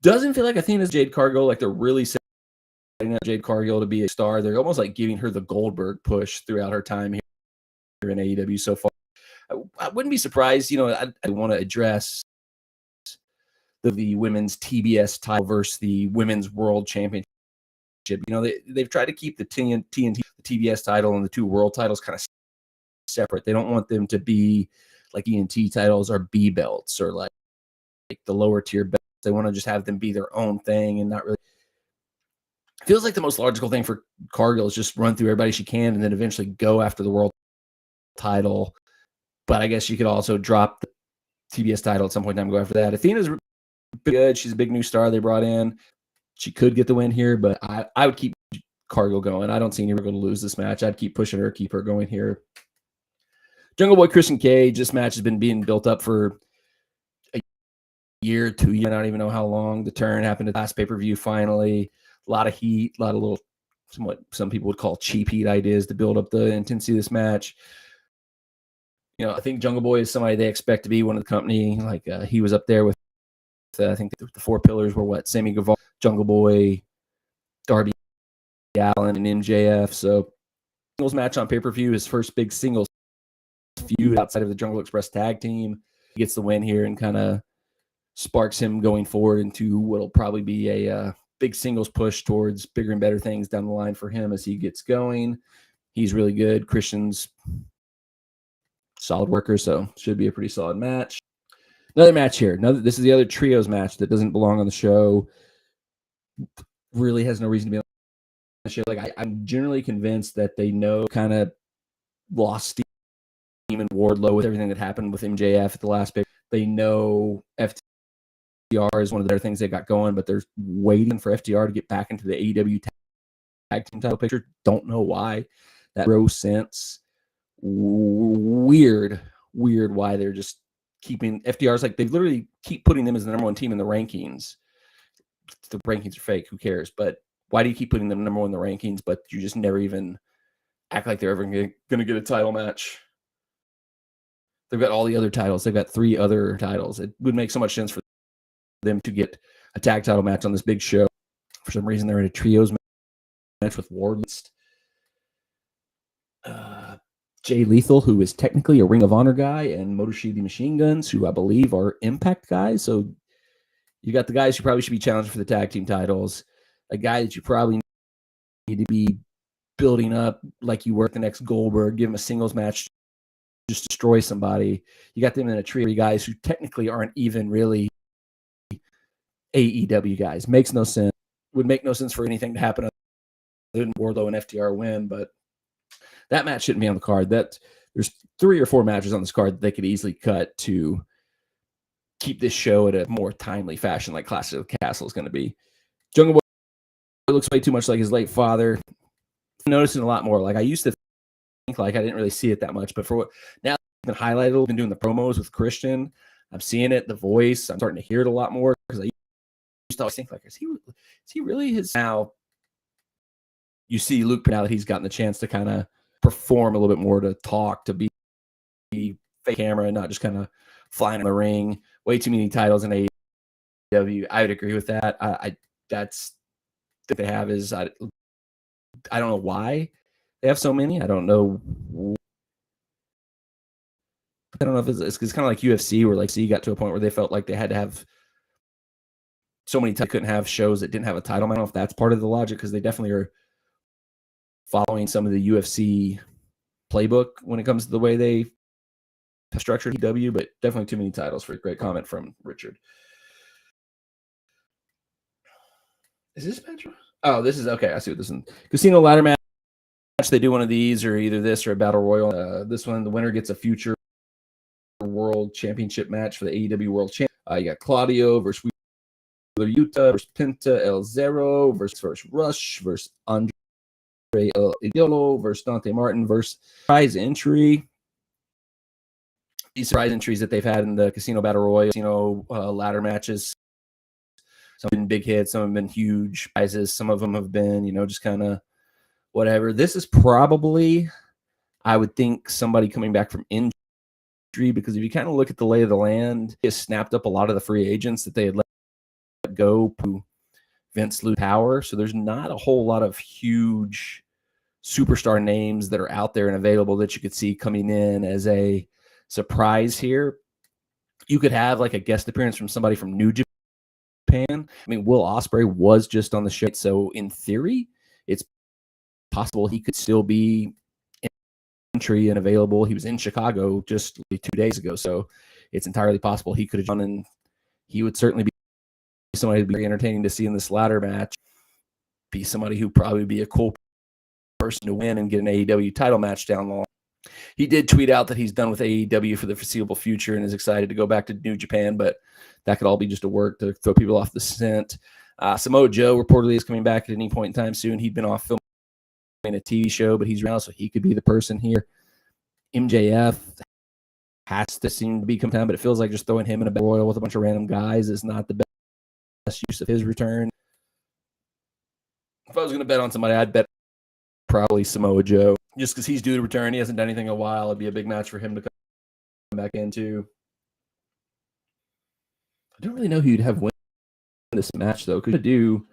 Doesn't feel like Athena's Jade Cargill. Like they're really setting up Jade Cargill to be a star. They're almost like giving her the Goldberg push throughout her time here in AEW so far. I wouldn't be surprised. I want to address the women's TBS title versus the women's world championship. They've tried to keep the TNT, the TBS title, and the two world titles kind of separate. They don't want them to be like TNT titles or B belts or like the lower tier belts. They want to just have them be their own thing and not really. Feels like the most logical thing for Cargill is just run through everybody she can and then eventually go after the world title. But I guess you could also drop the TBS title at some point in time and go after that. Athena's good. She's a big new star they brought in. She could get the win here, but I would keep Cargill going. I don't see anybody going to lose this match. I'd keep pushing her, keep her going here. Jungle Boy Christian Cage, this match has been being built up for a year, 2 years. I don't even know how long. The turn happened at the last pay-per-view finally. A lot of heat, a lot of little, somewhat some people would call cheap heat ideas to build up the intensity of this match. I think Jungle Boy is somebody they expect to be one of the company. Like he was up there with, I think the four pillars were what? Sammy Guevara, Jungle Boy, Darby Allin, and MJF. So singles match on pay-per-view, his first big singles feud outside of the Jungle Express tag team. He gets the win here and kind of sparks him going forward into what'll probably be a big singles push towards bigger and better things down the line for him as he gets going. He's really good. Christian's solid worker, so should be a pretty solid match. Another match here. This is the other trios match that doesn't belong on the show. Really has no reason to be on the show. Like I'm generally convinced that they know kind of lost steam and Wardlow with everything that happened with MJF at the last pick. They know FTR is one of their things they got going, but they're waiting for FTR to get back into the AEW tag team title picture. Don't know why. That makes sense. Weird why they're just keeping FTR's like they literally keep putting them as the number one team in the rankings. The rankings are fake. Who cares? But why do you keep putting them number one in the rankings, but you just never even act like they're ever going to get a title match? They've got all the other titles. They've got 3 other titles. It would make so much sense for them to get a tag title match on this big show. For some reason, they're in a trios match with Wardlow. Jay Lethal, who is technically a Ring of Honor guy, and Motoshidi Machine Guns, who I believe are Impact guys. So you got the guys who probably should be challenged for the tag team titles. A guy that you probably need to be building up like you were at the next Goldberg, give him a singles match, just destroy somebody. You got them in a trio of guys who technically aren't even really AEW guys. Makes no sense. Would make no sense for anything to happen other than Wardlow and FTR win, but that match shouldn't be on the card. There's 3 or 4 matches on this card that they could easily cut to keep this show at a more timely fashion, like Clash of the Castle is going to be. Jungle Boy looks way too much like his late father. I'm noticing a lot more. Like I used to think like I didn't really see it that much, but for what now it's been highlighted, I've been doing the promos with Christian. I'm seeing it, the voice. I'm starting to hear it a lot more because I used to always think like, is he really his? Now you see Luke now that he's gotten the chance to kind of perform a little bit more, to talk, to be fake camera and not just kind of flying in the ring. Way too many titles in AEW. I would agree with that. That's that they have is I don't know why they have so many. I don't know if it's kind of like UFC, where like C got to a point where they felt like they had to have so many. They couldn't have shows that didn't have a title. I don't know if that's part of the logic, because they definitely are following some of the UFC playbook when it comes to the way they structured AEW, but definitely too many titles. For a great comment from Richard. Is this match? Oh, this is okay. I see what this is. Casino ladder match. They do one of these, or either this or a battle royal. This one, the winner gets a future world championship match for the AEW World Champ. You got Claudio versus Wheeler Yuta versus Penta El Zero versus Rush versus Andre Idolo versus Dante Martin versus prize entry. These surprise entries that they've had in the Casino Battle Royal, ladder matches. Some have been big hits, some have been huge prizes, some of them have been, just kind of whatever. This is probably, I would think, somebody coming back from injury, because if you kind of look at the lay of the land, it snapped up a lot of the free agents that they had let go to Vince lose power. So there's not a whole lot of huge superstar names that are out there and available that you could see coming in as a surprise here. You could have like a guest appearance from somebody from New Japan Japan. I mean, Will Ospreay was just on the show, so in theory, it's possible he could still be in the country and available. He was in Chicago just 2 days ago, so it's entirely possible he could have done, and he would certainly be somebody to be very entertaining to see in this ladder match. Be somebody who probably be a cool person to win and get an AEW title match down the line. He did tweet out that he's done with AEW for the foreseeable future and is excited to go back to New Japan, but that could all be just a work to throw people off the scent. Samoa Joe reportedly is coming back at any point in time soon. He'd been off filming a TV show, but he's around, so he could be the person here. MJF has to seem to be coming down, but it feels like just throwing him in a battle royal with a bunch of random guys is not the best use of his return. If I was going to bet on somebody, I'd bet probably Samoa Joe, just because he's due to return. He hasn't done anything in a while. It'd be a big match for him to come back into. I don't really know who you'd have win this match, though. Could do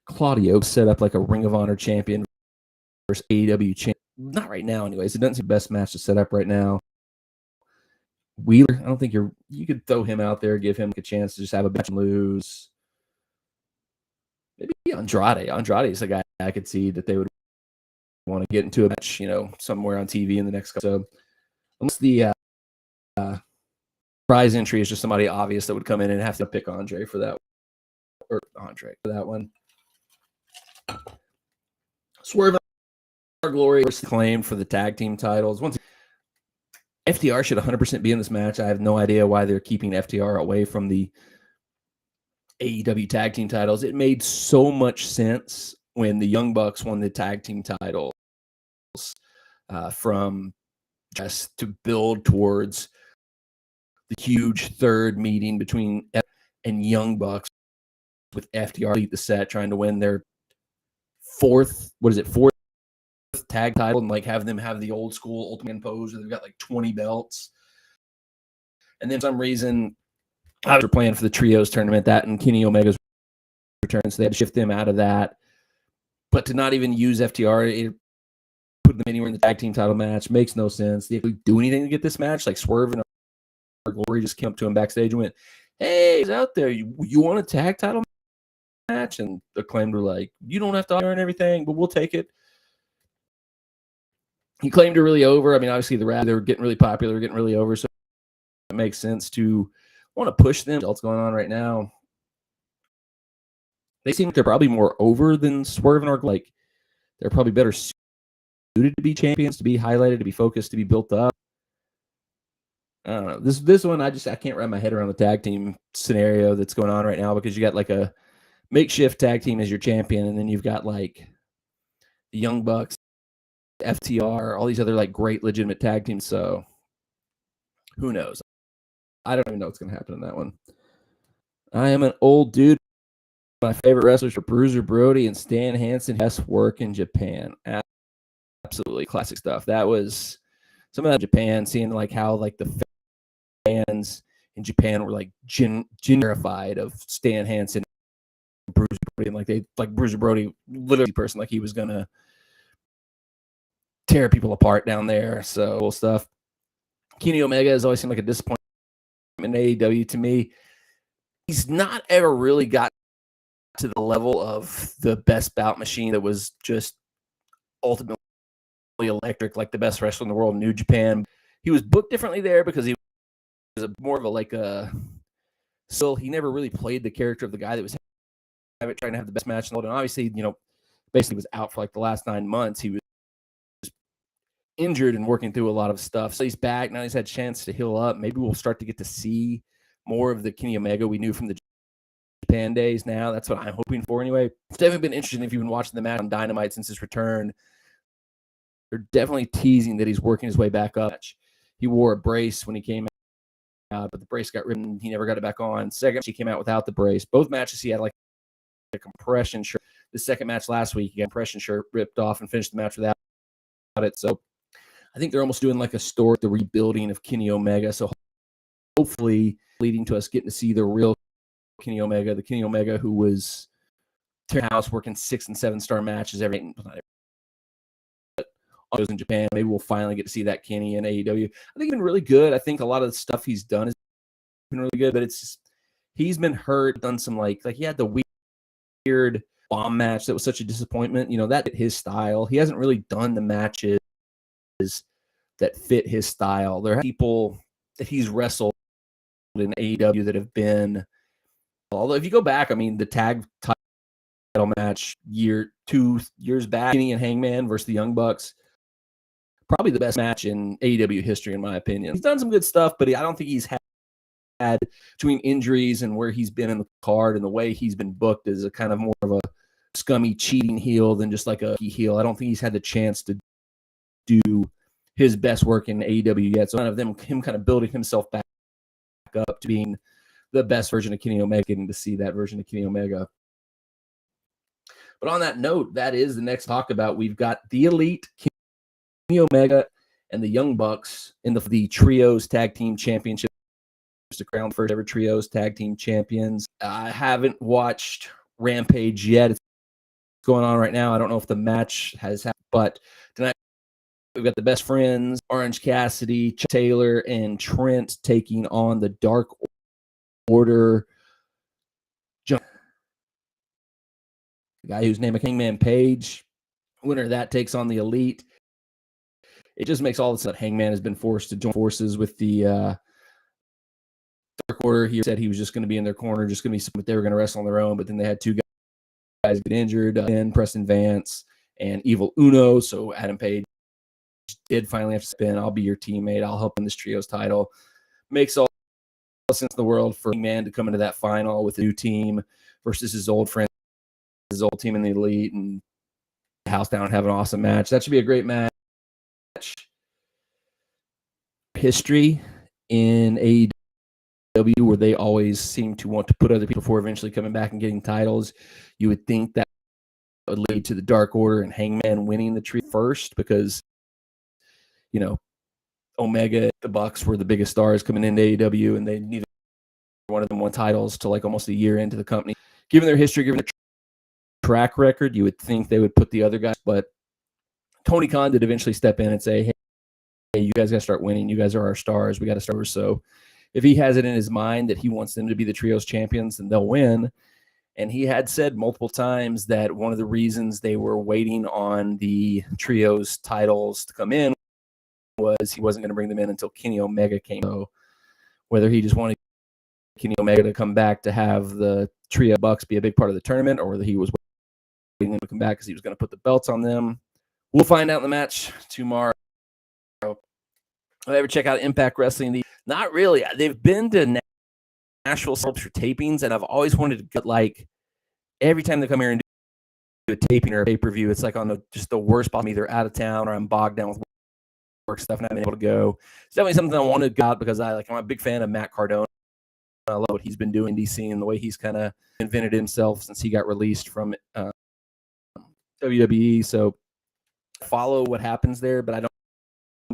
Claudio set up like a Ring of Honor champion versus AEW champion. Not right now, anyways. It doesn't seem the best match to set up right now. Wheeler, I don't think you could throw him out there, give him a chance to just have a match and lose. Maybe Andrade. Andrade is a guy I could see that they would want to get into a match, somewhere on TV in the next couple. So unless the prize entry is just somebody obvious that would come in and have to pick Andre for that, or Andre for that one. Swerve Our Glory was claimed for the tag team titles. Once FTR should 100% be in this match. I have no idea why they're keeping FTR away from the AEW tag team titles. It made so much sense when the Young Bucks won the tag team titles from just to build towards the huge third meeting between F and Young Bucks with FTR lead the set, trying to win their fourth tag title, and like have them have the old school Ultimate pose where they've got like 20 belts. And then for some reason, I was playing for the trios tournament, that and Kenny Omega's return, so they had to shift them out of that. But to not even use FTR, put them anywhere in the tag team title match makes no sense. They actually do anything to get this match. Like Swerve and Our Glory just came up to him backstage and went, "Hey, he's out there. You want a tag title match?" And Acclaimed were like, "You don't have to earn everything, but we'll take it." He claimed they're really over. I mean, obviously they were getting really popular, getting really over, so it makes sense to want to push them. What's going on right now? They seem like they're probably more over than Swerve and Our Glory. Like they're probably better suited to be champions, to be highlighted, to be focused, to be built up. I don't know. This one, I can't wrap my head around the tag team scenario that's going on right now, because you got like a makeshift tag team as your champion, and then you've got like the Young Bucks, FTR, all these other like great legitimate tag teams. So who knows? I don't even know what's going to happen in that one. I am an old dude. My favorite wrestlers are Bruiser Brody and Stan Hansen. Best work in Japan. Absolutely classic stuff. That was some of that Japan, seeing like how like the fans in Japan were like generified of Stan Hansen and Bruiser Brody, and like they like Bruiser Brody, literally person like he was gonna tear people apart down there. So cool stuff. Kenny Omega has always seemed like a disappointment in AEW to me. He's not ever really got to the level of the best bout machine that was just ultimately electric, like the best wrestler in the world, New Japan. He was booked differently there because he was more of a still he never really played the character of the guy that was trying to have the best match in the world. And obviously, basically was out for like the last 9 months. He was injured and working through a lot of stuff. So he's back. Now he's had a chance to heal up. Maybe we'll start to get to see more of the Kenny Omega we knew from the Japan days now. That's what I'm hoping for anyway. It's definitely been interesting if you've been watching the match on Dynamite since his return. They're definitely teasing that he's working his way back up. He wore a brace when he came out, but the brace got ripped and he never got it back on. Second match, he came out without the brace. Both matches, he had like a compression shirt. The second match last week, he got a compression shirt ripped off and finished the match without it. So I think they're almost doing like a story, the rebuilding of Kenny Omega. So hopefully leading to us getting to see the real Kenny Omega, the Kenny Omega who was tearing house, working 6 and 7 star matches every night. In Japan, maybe we'll finally get to see that Kenny in AEW. I think he's been really good. I think a lot of the stuff he's done has been really good, but it's just, He's been hurt, done some like he had the weird bomb match that was such a disappointment. That fit his style. He hasn't really done the matches that fit his style. There are people that he's wrestled in AEW that have been, although if you go back, the tag title match 2 years back, Kenny and Hangman versus the Young Bucks, probably the best match in AEW history, in my opinion. He's done some good stuff, but I don't think he's had between injuries and where he's been in the card and the way he's been booked as a kind of more of a scummy cheating heel than just like a heel. I don't think he's had the chance to do his best work in AEW yet. So none of him kind of building himself back up to being the best version of Kenny Omega, getting to see that version of Kenny Omega. But on that note, that is the next talk about. We've got the Elite, Kenny Omega, and the Young Bucks in the Trios Tag Team Championship to crown first ever Trios Tag Team Champions. I haven't watched Rampage yet. It's going on right now. I don't know if the match has happened, but tonight we've got the Best Friends, Orange Cassidy, Chuck Taylor, and Trent taking on the Dark Order. The guy whose name is Hangman Page. Winner of that takes on the Elite. It just makes all of a sudden Hangman has been forced to join forces with the Dark Order. He said he was just going to be in their corner, just going to be something they were going to wrestle on their own, but then they had 2 guys get injured, Preston Vance and Evil Uno, so Adam Page did finally have to spin. I'll be your teammate. I'll help in this Trios title. Makes all the sense in the world for Hangman to come into that final with a new team versus his old friend, his old team in the Elite, and house down and have an awesome match. That should be a great match. History in AEW where they always seem to want to put other people before eventually coming back and getting titles. You would think that would lead to the Dark Order and Hangman winning the tree first because, Omega, the Bucks were the biggest stars coming into AEW, and they neither one of them won titles till like almost a year into the company. Given their history, given their track record, you would think they would put the other guys, but Tony Khan did eventually step in and say, hey, you guys got to start winning. You guys are our stars. We got to start. So if he has it in his mind that he wants them to be the Trios champions, then they'll win. And he had said multiple times that one of the reasons they were waiting on the Trios titles to come in was he wasn't going to bring them in until Kenny Omega came. So whether he just wanted Kenny Omega to come back to have the Trio Bucks be a big part of the tournament, or whether he was waiting them to come back because he was going to put the belts on them, we'll find out in the match tomorrow. I'll ever check out Impact Wrestling? Not really. They've been to Nashville for tapings, and I've always wanted to get every time they come here and do a taping or a pay-per-view, it's like on just the worst spot. I'm either out of town or I'm bogged down with work stuff and I haven't been able to go. It's definitely something I want to go out because I'm a big fan of Matt Cardona. I love what he's been doing in DC and the way he's kind of invented himself since he got released from WWE. So follow what happens there, but I don't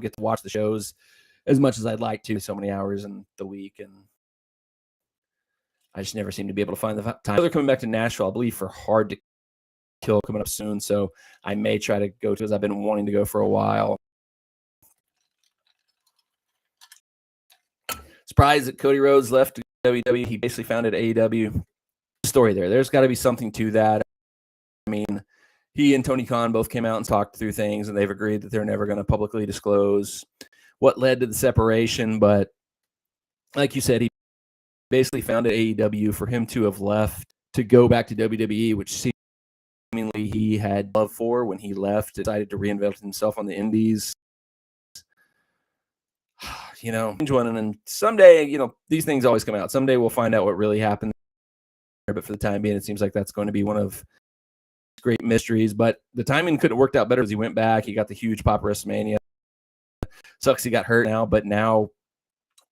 get to watch the shows as much as I'd like to. So many hours in the week, and I just never seem to be able to find the time. They're coming back to Nashville, I believe, for Hard to Kill coming up soon. So I may try to go to, as I've been wanting to go for a while. Surprised that Cody Rhodes left WWE. He basically founded AEW. Story there. There's got to be something to that. He and Tony Khan both came out and talked through things, and they've agreed that they're never going to publicly disclose what led to the separation. But like you said, he basically founded AEW. For him to have left to go back to WWE, which seemingly he had love for when he left, decided to reinvent himself on the indies. And someday, these things always come out. Someday we'll find out what really happened. But for the time being, it seems like that's going to be one of great mysteries. But the timing couldn't have worked out better as he went back. He got the huge pop WrestleMania. Sucks he got hurt now, but now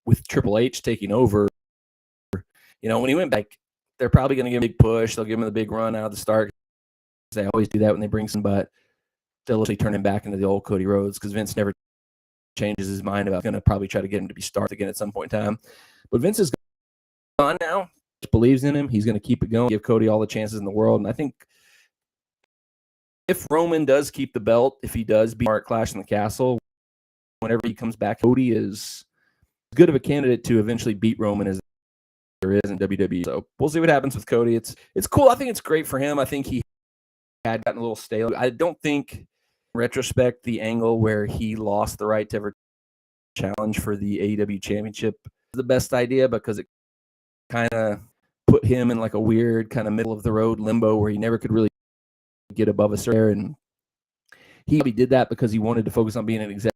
with Triple H taking over, when he went back, they're probably going to give him a big push. They'll give him the big run out of the start. They always do that when they bring some, but they'll literally turn him back into the old Cody Rhodes because Vince never changes his mind about going to probably try to get him to be started again at some point in time. But Vince is gone now. He believes in him. He's going to keep it going, give Cody all the chances in the world. And I think if Roman does keep the belt, if he does beat Mark Clash in the Castle, whenever he comes back, Cody is good of a candidate to eventually beat Roman as there is in WWE. So we'll see what happens with Cody. It's cool. I think it's great for him. I think he had gotten a little stale. I don't think, in retrospect, the angle where he lost the right to ever challenge for the AEW championship is the best idea, because it kind of put him in like a weird kind of middle of the road limbo where he never could really get above a certain. And he did that because he wanted to focus on being an executive.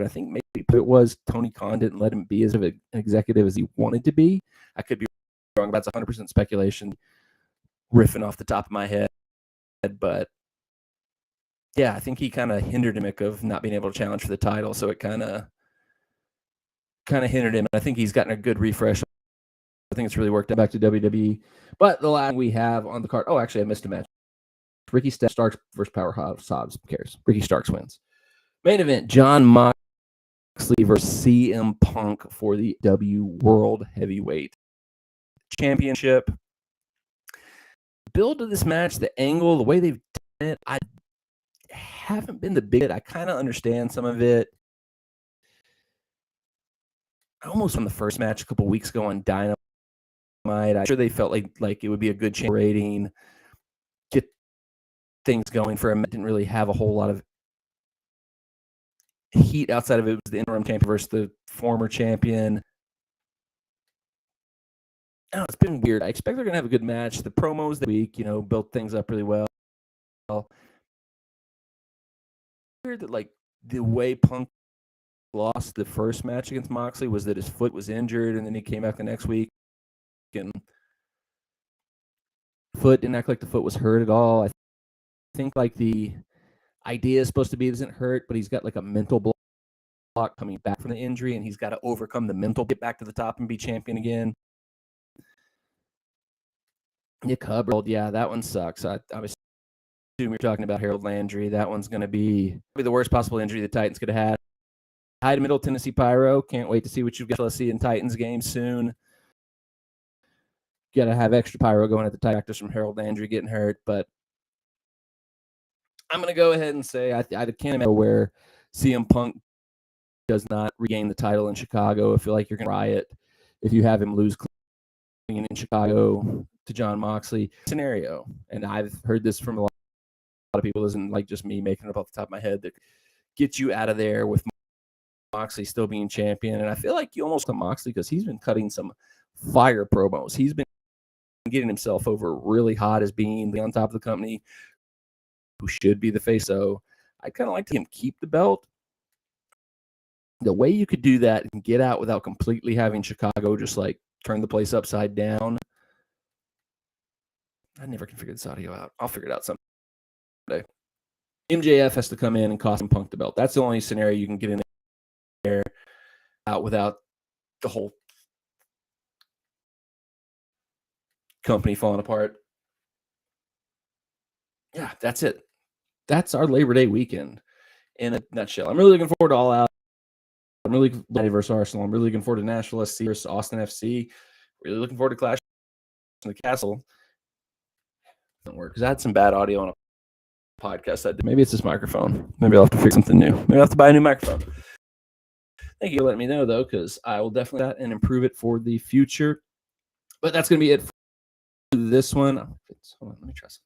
I think maybe it was Tony Khan didn't let him be as an executive as he wanted to be. I could be wrong. That's 100% speculation, riffing off the top of my head. But yeah, I think he kind of hindered him of not being able to challenge for the title. So it kind of hindered him. I think he's gotten a good refresh. I think it's really worked out back to WWE. But the last we have on the card, actually, I missed a match. Ricky Starks versus Powerhouse Hobbs. Who cares? Ricky Starks wins. Main event, Jon Moxley versus CM Punk for the W World Heavyweight Championship. Build to this match, the angle, the way they've done it, I haven't been the big. I kind of understand some of it. Almost from the first match a couple weeks ago on Dynamite, I'm sure they felt like it would be a good chance rating, get things going for him. It didn't really have a whole lot of heat outside of it. It was the interim champion versus the former champion. I don't know, it's been weird. I expect they're going to have a good match. The promos that week, built things up really well. Weird that like the way Punk lost the first match against Moxley was that his foot was injured, and then he came back the next week and foot didn't act like the foot was hurt at all. I think like the idea is supposed to be it isn't hurt, but he's got like a mental block coming back from the injury, and he's got to overcome the mental, get back to the top and be champion again. Nick Hubbard, yeah, that one sucks. I was assuming you're talking about Harold Landry. That one's going to be the worst possible injury the Titans could have had. Hi to Middle Tennessee Pyro. Can't wait to see what you've got to see in Titans game soon. Got to have extra pyro going at the Titans from Harold Landry getting hurt. But I'm going to go ahead and say I can't imagine where CM Punk does not regain the title in Chicago. I feel like you're going to riot if you have him lose clean in Chicago to Jon Moxley scenario. And I've heard this from a lot of people. Isn't like just me making it up off the top of my head that gets you out of there with Moxley still being champion. And I feel like you almost cut Moxley because he's been cutting some fire promos. He's been getting himself over really hot as being on top of the company who should be the face. So I kind of like to him keep the belt. The way you could do that and get out without completely having Chicago just like turn the place upside down. I never can figure this audio out. I'll figure it out someday. MJF has to come in and cost him Punk the belt. That's the only scenario you can get in there out without the whole company falling apart. Yeah, that's it. That's our Labor Day weekend in a nutshell. I'm really looking forward to All Out. I'm really looking forward to versus Arsenal. I'm really looking forward to Nashville SC versus Austin FC. Really looking forward to Clash in the Castle. Doesn't work because I had some bad audio on a podcast. Maybe it's this microphone. Maybe I'll have to figure something new. Maybe I'll have to buy a new microphone. Thank you for letting me know, though, because I will definitely do that and improve it for the future. But that's going to be it for this one. Hold on, let me try something.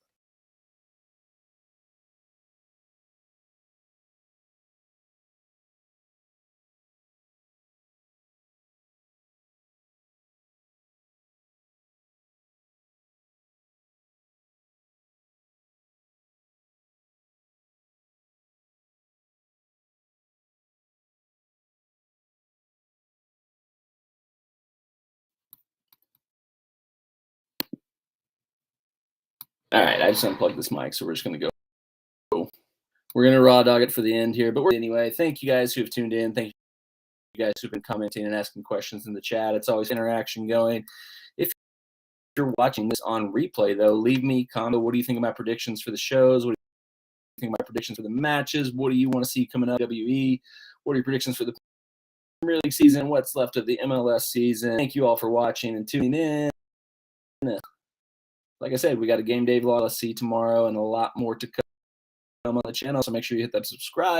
All right, I just unplugged this mic, so we're just going to go. We're going to raw dog it for the end here. But anyway, thank you guys who have tuned in. Thank you guys who've been commenting and asking questions in the chat. It's always interaction going. If you're watching this on replay, though, leave me a comment. What do you think of my predictions for the shows? What do you think of my predictions for the matches? What do you want to see coming up WWE? What are your predictions for the Premier League season? What's left of the MLS season? Thank you all for watching and tuning in. Like I said, we got a game day vlog. Let's see tomorrow and a lot more to come on the channel. So make sure you hit that subscribe